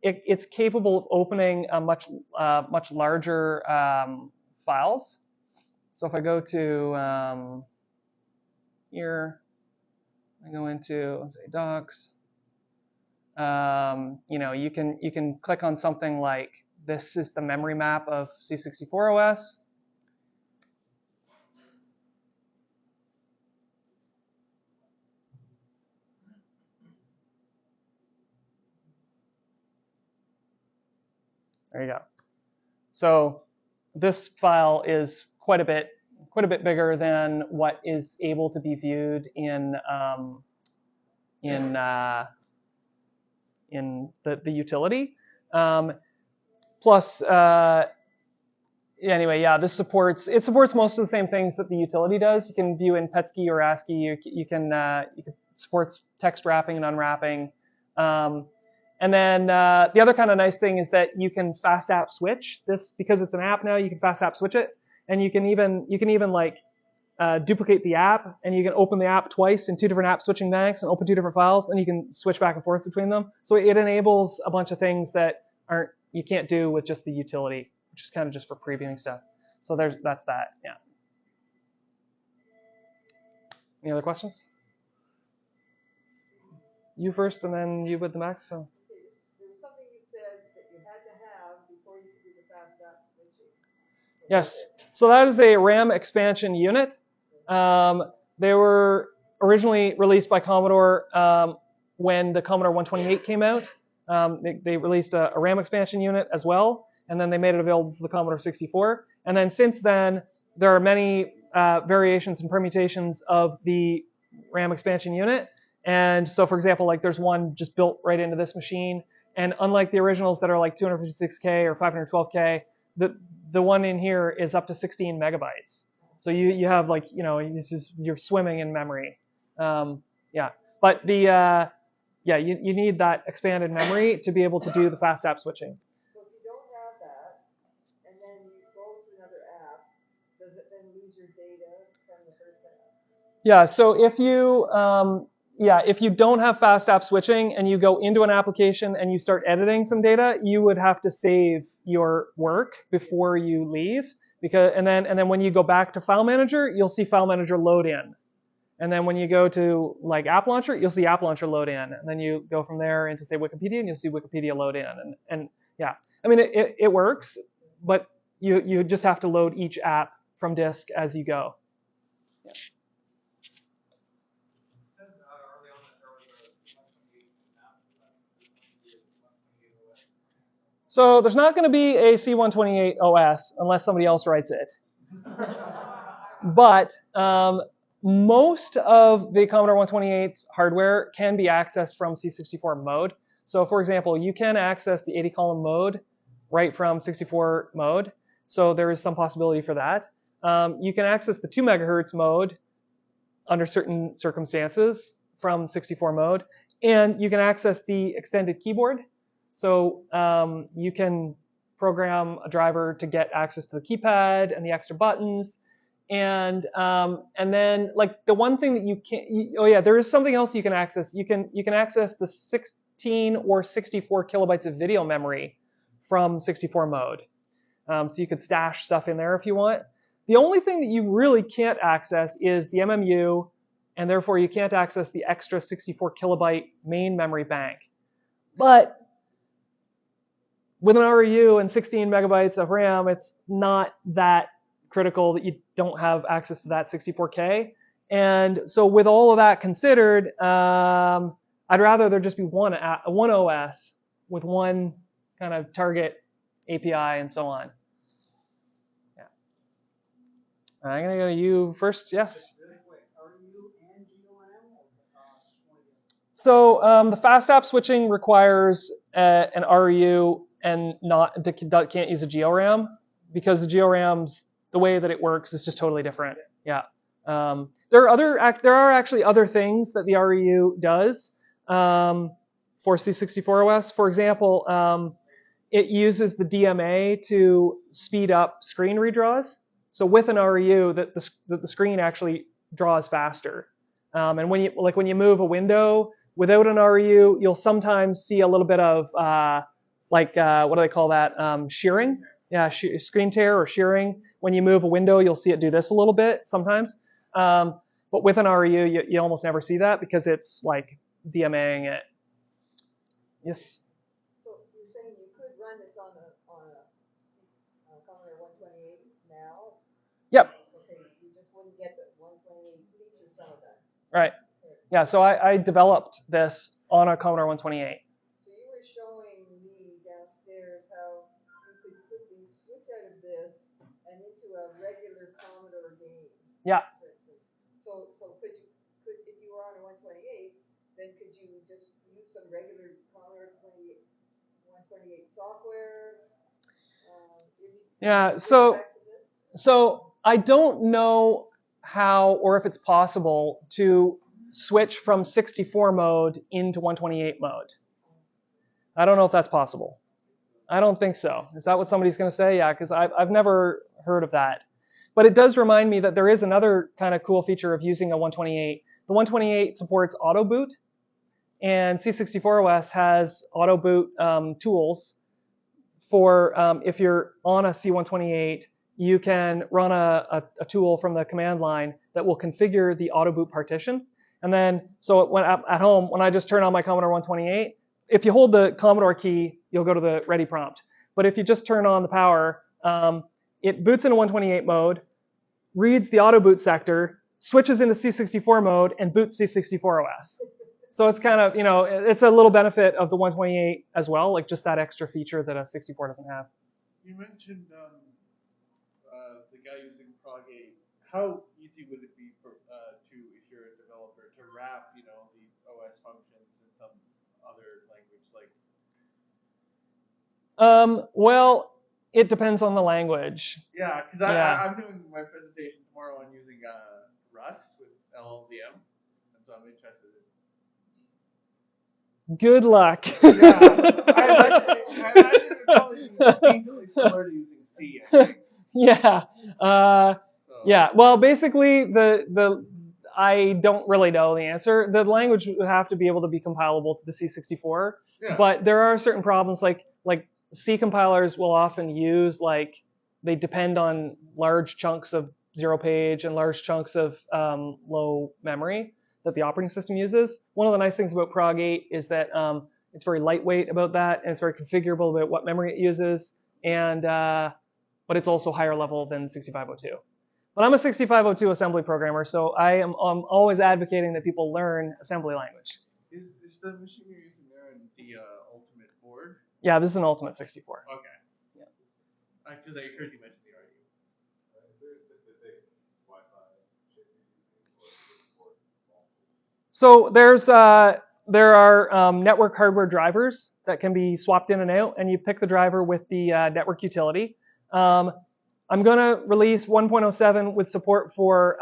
it's capable of opening much larger files. So if I go to here, I go into, let's say, docs. You can click on something like this is the memory map of C64 OS. There you go. So this file is quite a bit bigger than what is able to be viewed in the utility. Plus, anyway, yeah, it supports most of the same things that the utility does. You can view in PETSCII or ASCII. You can supports text wrapping and unwrapping. And then the other kind of nice thing is that you can fast app switch this, because it's an app now. You can fast app switch it, and you can even like duplicate the app, and you can open the app twice in 2 different app switching banks and open 2 different files, and you can switch back and forth between them. So it enables a bunch of things that you can't do with just the utility, which is kind of just for previewing stuff. So that's that. Yeah. Any other questions? You first, and then you with the Mac. So. There was something you said that you had to have before you could do the fast app switching. Yes. So that is a RAM expansion unit. They were originally released by Commodore when the Commodore 128 came out. They released a RAM expansion unit as well, and then they made it available for the Commodore 64. And then since then, there are many variations and permutations of the RAM expansion unit. And so, for example, like there's one just built right into this machine. And unlike the originals that are like 256K or 512K, the one in here is up to 16 megabytes. So you have like, you're swimming in memory. Yeah, but you need that expanded memory to be able to do the fast app switching. So if you don't have that, and then you go to another app, does it then lose your data from the first app? Yeah, so if you don't have fast app switching and you go into an application and you start editing some data, you would have to save your work before you leave, and then when you go back to File Manager, you'll see File Manager load in. And then when you go to like App Launcher, you'll see App Launcher load in. And then you go from there into say Wikipedia, and you'll see Wikipedia load in. And yeah, I mean it works, but you just have to load each app from disk as you go. Yeah. So there's not going to be a C128 OS unless somebody else writes it. But most of the Commodore 128's hardware can be accessed from C64 mode. So for example, you can access the 80-column mode right from 64 mode. So there is some possibility for that. You can access the 2 megahertz mode under certain circumstances from 64 mode. And you can access the extended keyboard. So you can program a driver to get access to the keypad and the extra buttons. And then like the one thing that you can't, oh yeah, there is something else you can access. You can access the 16 or 64 kilobytes of video memory from 64 mode. So you could stash stuff in there if you want. The only thing that you really can't access is the MMU, and therefore you can't access the extra 64 kilobyte main memory bank. But with an REU and 16 megabytes of RAM, it's not that critical that you don't have access to that 64K. And so with all of that considered, I'd rather there just be one OS with one kind of target API and so on. Yeah. I'm going to go to you first. Yes? So the fast app switching requires an REU and can't use a GeoRAM, because the GeoRAM's, the way that it works is just totally different. Yeah. There are actually other things that the REU does for C64 OS. For example, it uses the DMA to speed up screen redraws. So with an REU, the screen actually draws faster. And when you move a window without an REU, you'll sometimes see a little bit of what do they call that? Shearing. Yeah, screen tear or shearing. When you move a window, you'll see it do this a little bit sometimes. But with an REU, you almost never see that because it's like DMAing it. Yes? So you're saying you could run this on a Commodore 128 now? Yep. Okay, you just wouldn't get the 128 features, some of that. Right. Yeah, so I developed this on a Commodore 128. So you were showing me downstairs how you could quickly switch out of this and into a regular Commodore game. Yeah. For instance. So could if you were on a 128, then could you just use some regular Commodore 128 software? Yeah. So I don't know how or if it's possible to switch from 64 mode into 128 mode. I don't know if that's possible. I don't think so. Is that what somebody's going to say? Yeah, because I've never heard of that. But it does remind me that there is another kind of cool feature of using a 128. The 128 supports auto boot, and C64 OS has auto boot tools for if you're on a C128, you can run a tool from the command line that will configure the auto boot partition. And then, so when at home, when I just turn on my Commodore 128, if you hold the Commodore key, you'll go to the ready prompt. But if you just turn on the power, it boots into 128 mode, reads the auto boot sector, switches into C64 mode, and boots C64 OS. So it's kind of, it's a little benefit of the 128 as well, like just that extra feature that a 64 doesn't have. You mentioned the guy using Prog8. How easy would it be for if you're a developer, to wrap, the OS functions in some other language, like? Well, it depends on the language. Yeah, because I'm doing my presentation tomorrow on using Rust with LLVM, and so I'm interested in. Good luck. Yeah, I imagine it probably decently similar to using C, I think. Yeah. Yeah. Well, basically, I don't really know the answer. The language would have to be able to be compilable to the C64, but there are certain problems like C compilers will often use they depend on large chunks of zero page and large chunks of low memory that the operating system uses. One of the nice things about Prog8 is that it's very lightweight about that, and it's very configurable about what memory it uses, and but it's also higher level than 6502. But I'm a 6502 assembly programmer, so I'm always advocating that people learn assembly language. Is the machine you're using there in the Ultimate board? Yeah, this is an Ultimate 64. Okay. Yeah. Because I heard you mention the RU. Is there a specific Wi-Fi chip you're using? So there are network hardware drivers that can be swapped in and out, and you pick the driver with the network utility. I'm going to release 1.07 with support for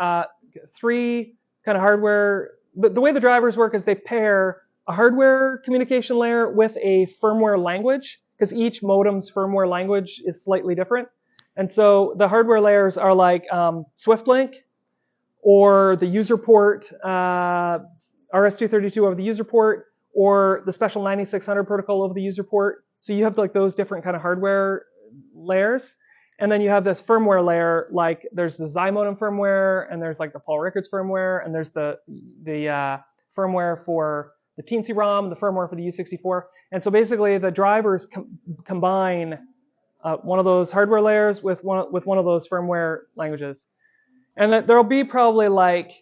3 kind of hardware. The way the drivers work is they pair a hardware communication layer with a firmware language, because each modem's firmware language is slightly different. And so the hardware layers are like SwiftLink or the user port, RS-232 over the user port, or the special 9600 protocol over the user port. So you have like those different kind of hardware layers. And then you have this firmware layer, like there's the Xi modem firmware, and there's like the Paul Rickards firmware, and there's the firmware for the Teensy ROM, the firmware for the U64. And so basically the drivers combine one of those hardware layers with one of those firmware languages. And there'll be probably like,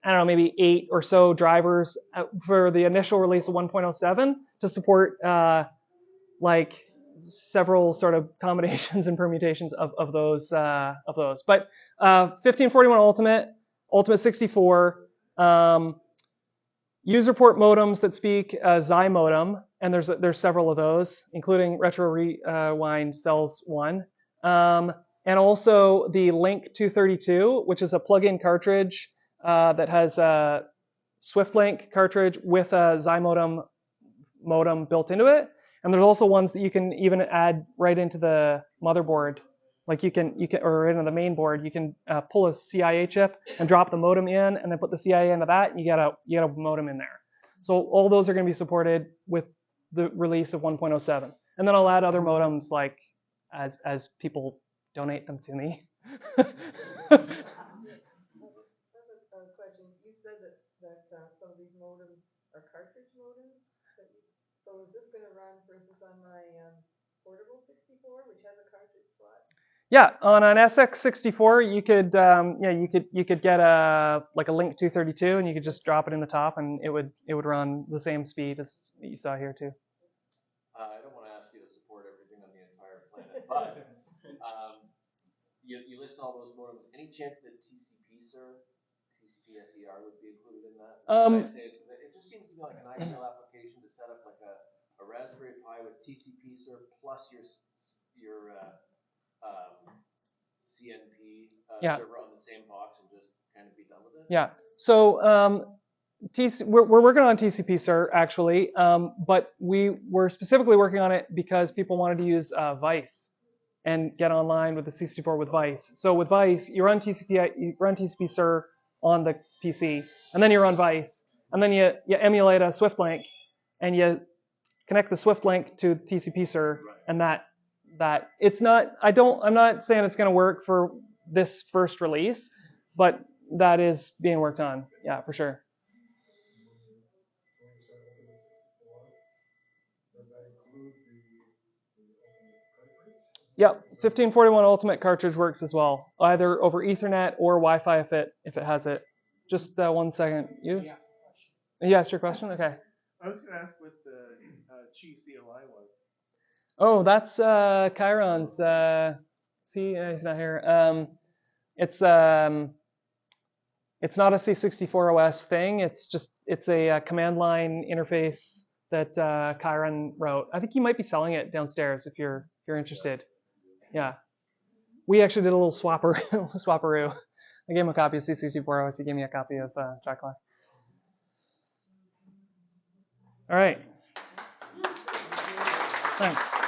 I don't know, maybe 8 or so drivers for the initial release of 1.07 to support like several sort of combinations and permutations of those. But 1541 Ultimate 64, user port modems that speak Xi modem, and there's several of those, including Retro Rewind Cells 1. And also the Link 232, which is a plug-in cartridge that has a SwiftLink cartridge with a Xi modem built into it. And there's also ones that you can even add right into the motherboard, like you can or into the main board. You can pull a CIA chip and drop the modem in, and then put the CIA into that, and you get a modem in there. So all those are going to be supported with the release of 1.07. And then I'll add other modems like as people donate them to me. I have a question. You said that some of these modems are cartridge modems. So is this going to run, for instance, on my portable 64, which has a cartridge slot? Yeah, on an SX64, you could get a Link 232, and you could just drop it in the top, and it would run the same speed as you saw here too. I don't want to ask you to support everything on the entire planet, but you list all those modems. Any chance that TCP SER would be included in that? I say is it just seems to be like an ideal application to set up like a Raspberry Pi with TCP SER plus your CNP server on the same box and just kind of be done with it? Yeah. So we're working on TCP SER actually, but we were specifically working on it because people wanted to use Vice and get online with the C64 with Vice. So with Vice, you run TCP SER on the PC, and then you run Vice, and then you emulate a SwiftLink, and you connect the SwiftLink to TCP SER, and that it's not. I'm not saying it's going to work for this first release, but that is being worked on. Yeah, for sure. Yep, 1541 Ultimate cartridge works as well, either over Ethernet or Wi-Fi if it has it. Just 1 second. You asked your question? Okay. I was going to ask what the Qi CLI was. Oh, that's Chiron's. See, he's not here. It's not a C64 OS thing. It's a command line interface that Chiron wrote. I think he might be selling it downstairs if you're interested. Yeah, we actually did a little swapperoo. I gave him a copy of C64 OS. He gave me a copy of Jacqueline. All right. Thanks.